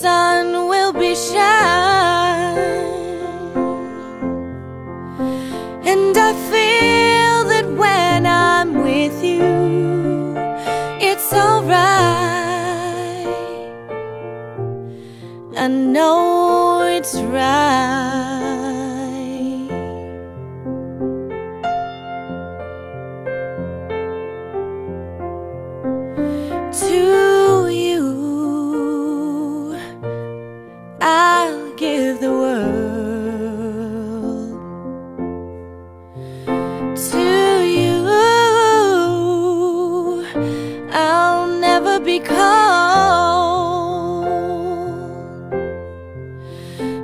sun will be shining. And I feel that when I'm with you, it's alright. I know it's right. To you, I'll give the world. To you, I'll never be cold.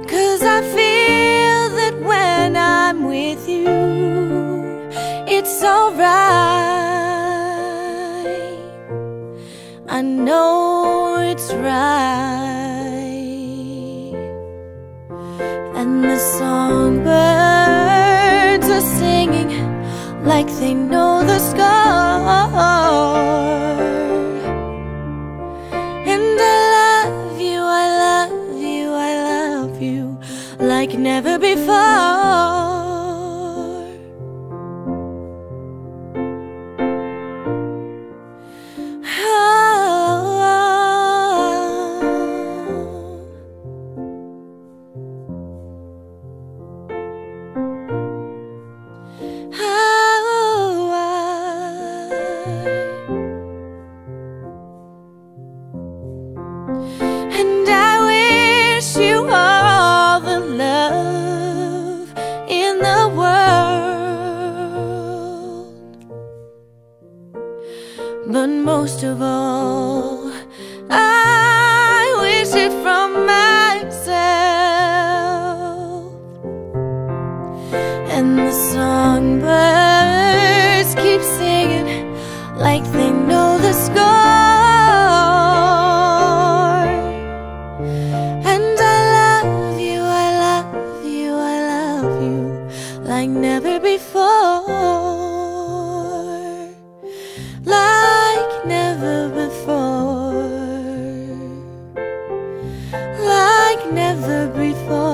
'Cause I feel that when I'm with you, it's alright. I know it's right. And the songbirds are singing like they know the score. And I love you, I love you, I love you like never before. And I wish you all the love in the world. But most of all, I wish it from myself. And the songbirds keep singing like they know the score. Like never before, like never before, like never before.